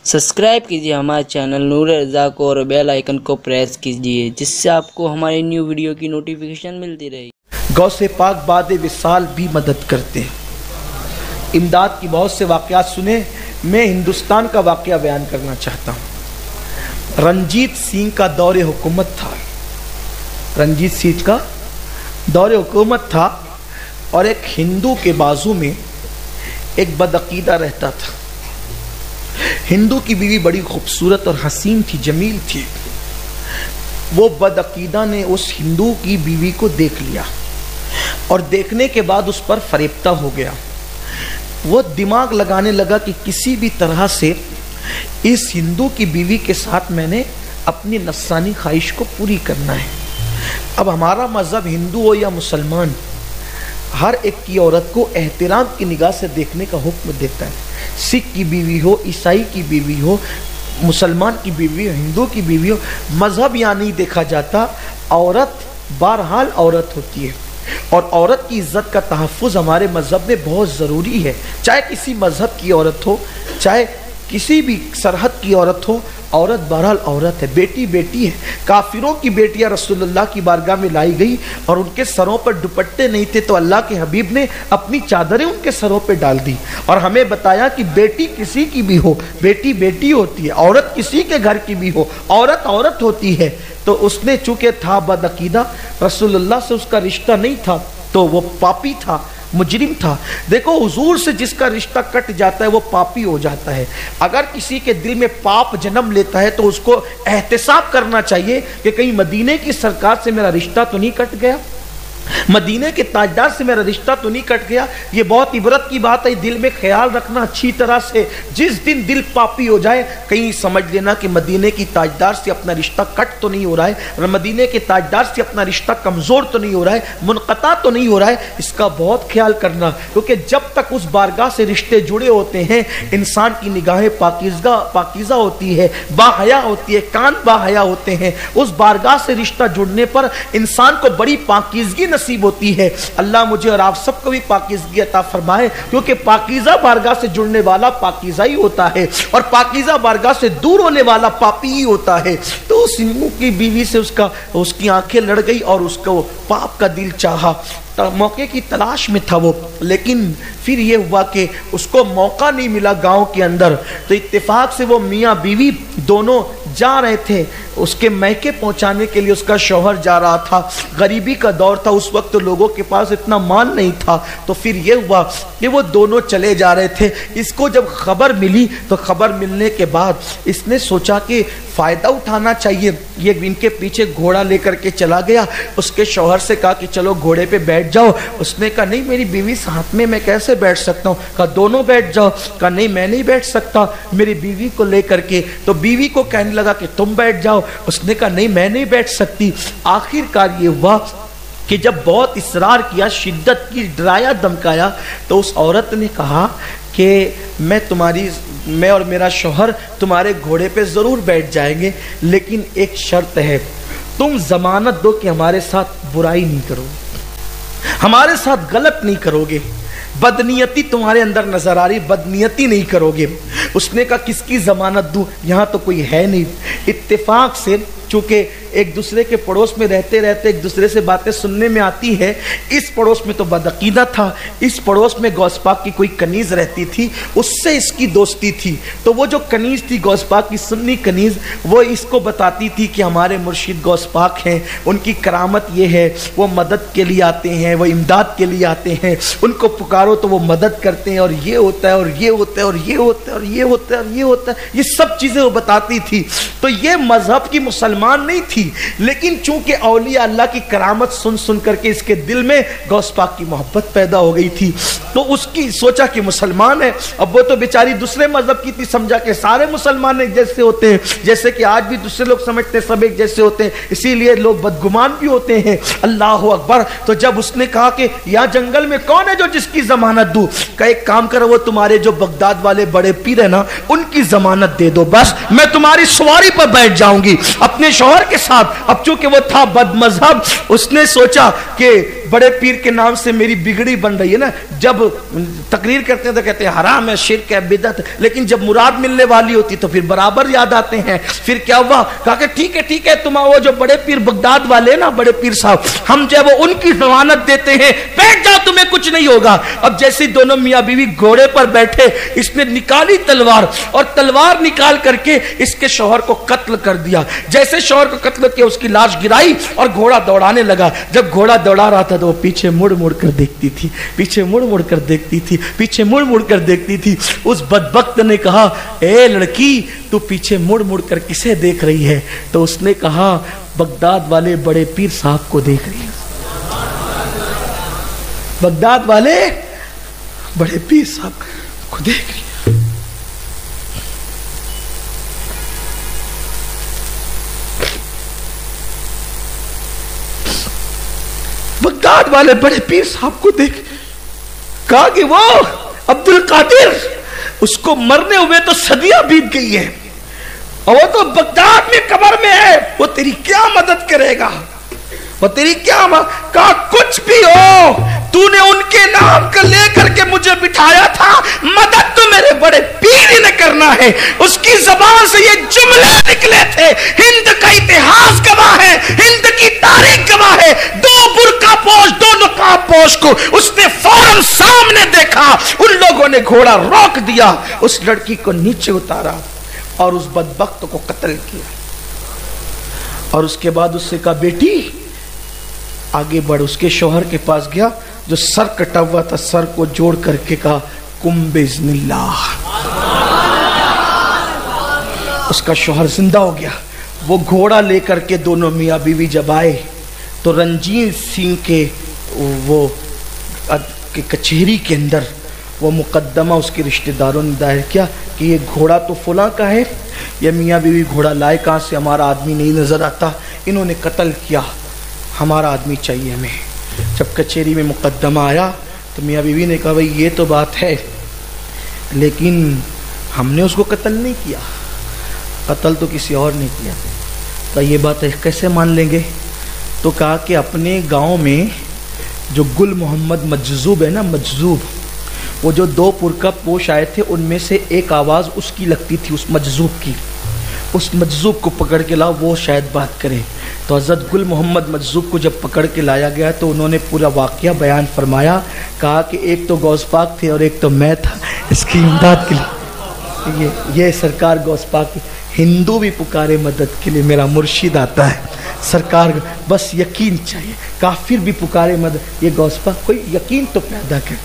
Subscribe कीजिए हमारे channel नूर रज़ा को और बेल आइकन को प्रेस कीजिए जिससे आपको हमारी न्यू वीडियो की नोटिफिकेशन मिलती रहे। गौसे पाक बाद विसाल भी मदद करते हैं। इमदाद की बहुत से वाक़यात सुने। मैं हिंदुस्तान का वाक़या बयान करना चाहता हूँ। रंजीत सिंह का दौरे हुकूमत था। रंजीत सिंह का दौरे हुकूमत था और एक हिंदू के बाजू में एक बदअकीदा रहता था। हिंदू की बीवी बड़ी खूबसूरत और हसीन थी, जमील थी। वो बदअकीदा ने उस हिंदू की बीवी को देख लिया और देखने के बाद उस पर फरेबता हो गया। वो दिमाग लगाने लगा कि किसी भी तरह से इस हिंदू की बीवी के साथ मैंने अपनी नस्सानी ख्वाहिश को पूरी करना है। अब हमारा मज़हब हिंदू हो या मुसलमान, हर एक की औरत को एहतराम की निगाह से देखने का हुक्म देता है। सिख की बीवी हो, ईसाई की बीवी हो, मुसलमान की बीवी हो, हिंदू की बीवी हो, मज़हब यहाँ नहीं देखा जाता। औरत बहरहाल औरत होती है और औरत की इज्जत का तहफ़्फ़ुज़ हमारे मज़हब में बहुत ज़रूरी है। चाहे किसी मज़हब की औरत हो, चाहे किसी भी सरहद की औरत हो, औरत बहरहाल औरत है। बेटी बेटी है। काफिरों की बेटियां रसूलुल्लाह की बारगाह में लाई गई और उनके सरों पर दुपट्टे नहीं थे तो अल्लाह के हबीब ने अपनी चादरें उनके सरों पर डाल दी और हमें बताया कि बेटी किसी की भी हो, बेटी बेटी होती है। औरत किसी के घर की भी हो, औरत औरत होती है। तो उसने चूंकि था बदअकीदा, रसूलुल्लाह से उसका रिश्ता नहीं था, तो वो पापी था, मुजरिम था। देखो, हुजूर से जिसका रिश्ता कट जाता है वो पापी हो जाता है। अगर किसी के दिल में पाप जन्म लेता है तो उसको एहतिसाब करना चाहिए कि कहीं मदीने की सरकार से मेरा रिश्ता तो नहीं कट गया, मदीने के ताजदार से मेरा रिश्ता तो नहीं कट गया। ये बहुत इबरत की बात है, दिल में ख्याल रखना अच्छी तरह से। जिस दिन दिल पापी हो जाए कहीं समझ लेना कि मदीने की ताजदार से अपना रिश्ता कट तो नहीं हो रहा है, मदीने के ताजदार से अपना रिश्ता कमज़ोर तो नहीं हो रहा है, मुनक़ता तो नहीं हो रहा है। इसका बहुत ख्याल करना, क्योंकि जब तक उस बारगाह से रिश्ते जुड़े होते हैं इंसान की निगाहें पाकीज़ा होती है, बाहया होती है, कान बाहया होते हैं। उस बारगाह से रिश्ता जुड़ने पर इंसान को बड़ी पाकीज़गी नसीब होती है। अल्लाह मुझे और आप सबको भी पाकीज़गी अता फरमाए, क्योंकि पाकीज़ा बारगाह से जुड़ने वाला पाकीज़ा ही होता है और पाकीज़ा बारगाह से दूर होने वाला पापी ही होता है। तो उस हिंदू की बीवी से उसकी आंखें लड़ गई और उसको पाप का दिल चाहा। मौके की तलाश में था वो, लेकिन फिर ये हुआ कि उसको मौका नहीं मिला गांव के अंदर। तो इत्तेफाक से वो मियाँ बीवी दोनों जा रहे थे, उसके मैके पहुंचाने के लिए उसका शौहर जा रहा था। गरीबी का दौर था उस वक्त, तो लोगों के पास इतना माल नहीं था। तो फिर ये हुआ कि वो दोनों चले जा रहे थे। इसको जब खबर मिली तो खबर मिलने के बाद इसने सोचा कि फ़ायदा उठाना चाहिए। ये इनके पीछे घोड़ा लेकर के चला गया। उसके शौहर से कहा कि चलो घोड़े पे बैठ जाओ। उसने कहा नहीं, मेरी बीवी साथ में, मैं कैसे बैठ सकता हूँ। कहा दोनों बैठ जाओ। कहा नहीं, मैं नहीं बैठ सकता मेरी बीवी को लेकर के। तो बीवी को कहने लगा कि तुम बैठ जाओ। उसने कहा नहीं, मैं नहीं बैठ सकती। आखिरकार ये हुआ कि जब बहुत इसरार किया, शिद्दत की, डराया धमकाया, तो उस औरत ने कहा कि मैं और मेरा शौहर तुम्हारे घोड़े पे ज़रूर बैठ जाएंगे, लेकिन एक शर्त है, तुम ज़मानत दो कि हमारे साथ बुराई नहीं करोगे, हमारे साथ गलत नहीं करोगे, बदनीयती तुम्हारे अंदर नजर आ रही, बदनीयती नहीं करोगे। उसने कहा किसकी ज़मानत दूं, यहाँ तो कोई है नहीं। इत्तेफाक से चूँकि एक दूसरे के पड़ोस में रहते रहते एक दूसरे से बातें सुनने में आती है। इस पड़ोस में तो बदअकीदा था, इस पड़ोस में गौस पाक की कोई कनीज़ रहती थी, उससे इसकी दोस्ती थी। तो वो जो कनीज़ थी गौस पाक की, सुन्नी कनीज़, वो इसको बताती थी कि हमारे मुर्शिद गौस पाक हैं, उनकी करामत ये है, वो मदद के लिए आते हैं, वो इमदाद के लिए आते हैं, उनको पुकारो तो वो मदद करते हैं, और ये होता है और ये होता है और ये होता है और ये होता है और ये होता है, ये सब चीज़ें वो बताती थी। तो ये मजहब की मुसलमान नहीं थी, लेकिन चूंकि औलिया अल्लाह की करामत सुन सुन करके इसके दिल में गौस पाक की मोहब्बत पैदा हो गई थी। तो उसकी सोचा कि मुसलमान है। अब वो तो बेचारी दूसरे मजहब की थी, समझा कि सारे मुसलमान एक जैसे होते हैं, जैसे कि आज भी दूसरे लोग समझते हैं सब एक जैसे होते हैं, इसीलिए लोग बदगुमान भी होते हैं। अल्लाह अकबर। तो जब उसने कहा कि यहाँ जंगल में कौन है जो जिसकी जमानत दूं, का एक काम करो, वो तुम्हारे जो बगदाद वाले बड़े पीर है ना, उनकी जमानत दे दो, बस मैं तुम्हारी सवारी पर बैठ जाऊंगी अपने शौहर के साथ। अब चूंकि वो था बदमजहब, उसने सोचा कि बड़े पीर के नाम से मेरी बिगड़ी बन रही है ना। जब तकरीर करते हैं तो कहते हैं हराम है, शिर्क है, बिदअत, लेकिन जब मुराद मिलने वाली होती तो फिर बराबर याद आते हैं। फिर क्या हुआ, कहा कि ठीक है तुम वो जो बड़े पीर बगदाद वाले ना, बड़े पीर साहब, हम जो वो उनकी जमानत देते हैं, बैठ जाओ तुम्हें कुछ नहीं होगा। अब जैसे दोनों मियां बीवी घोड़े पर बैठे, इसने निकाली तलवार और तलवार निकाल करके इसके शौहर को कत्ल कर दिया। जैसे शौहर को कत्ल किया, उसकी लाश गिराई और घोड़ा दौड़ाने लगा। जब घोड़ा दौड़ा रहा था तो वो पीछे मुड़ मुड़ कर देखती थी, पीछे मुड़ मुड़ कर देखती थी, पीछे मुड़ मुड़ कर देखती थी। उस बदबख्त ने कहा, ए लड़की, तू पीछे मुड़ मुड़ कर किसे देख रही है? तो उसने कहा, बगदाद वाले बड़े पीर साहब को देख रही है। बगदाद वाले बड़े पीर साहब को देख रही है। बगदाद वाले बड़े पीर साहब को देख, कहा कि वो अब्दुल कादिर, उसको मरने हुए तो सदियां बीत गई है और वो तो बगदाद में कब्र में है, वो तेरी क्या मदद करेगा? वो तेरी क्या कहा, कुछ भी हो, तूने उनके नाम को लेकर के मुझे बिठाया था, मदद तो मेरे बड़े पीर ही ने करना है। उसकी जबान से ये जुमले निकले थे, हिंद का इतिहास गवाह है, हिंद की तारीख गवाह है। दो बुर्का पोश, दो नकाब पोश को उसने फौरन सामने देखा, उन लोगों ने घोड़ा रोक दिया, उस लड़की को नीचे उतारा और उस बदबख्त को कत्ल किया। और उसके बाद उससे कहा, बेटी आगे बढ़। उसके शौहर के पास गया, जो सर कटा हुआ था, सर को जोड़ करके कहा, कुम बिस्मिल्लाह। उसका शौहर जिंदा हो गया। वो घोड़ा लेकर के दोनों मियाँ बीवी जब आए तो रंजीत सिंह के वो के कचहरी के अंदर वो मुकदमा उसके रिश्तेदारों ने दायर किया कि ये घोड़ा तो फलां का है, ये मियाँ बीवी घोड़ा लाए कहाँ से, हमारा आदमी नहीं नजर आता, इन्होंने कत्ल किया, हमारा आदमी चाहिए हमें। जब कचहरी में मुकदमा आया तो मियाँ बीवी ने कहा, भाई ये तो बात है, लेकिन हमने उसको कत्ल नहीं किया, कत्ल तो किसी और ने किया। तो ये बात है, कैसे मान लेंगे? तो कहा कि अपने गांव में जो गुल मोहम्मद मजजूब है ना, मजजूब, वो जो दो पुरका पोश आए थे, उनमें से एक आवाज़ उसकी लगती थी, उस मजजूब की। उस मजजूब को पकड़ के लाओ, वो शायद बात करे। तो हज़रत गुल मोहम्मद मजजूब को जब पकड़ के लाया गया तो उन्होंने पूरा वाक़या बयान फरमाया। कहा कि एक तो गौस पाक थे और एक तो मैं था, इसकी इमदाद के लिए ये सरकार गौस पाक, हिंदू भी पुकारे मदद के लिए, मेरा मुर्शिद आता है सरकार, बस यकीन चाहिए। काफिर भी पुकारे मदद, ये गौस पाक, कोई यकीन तो पैदा करे।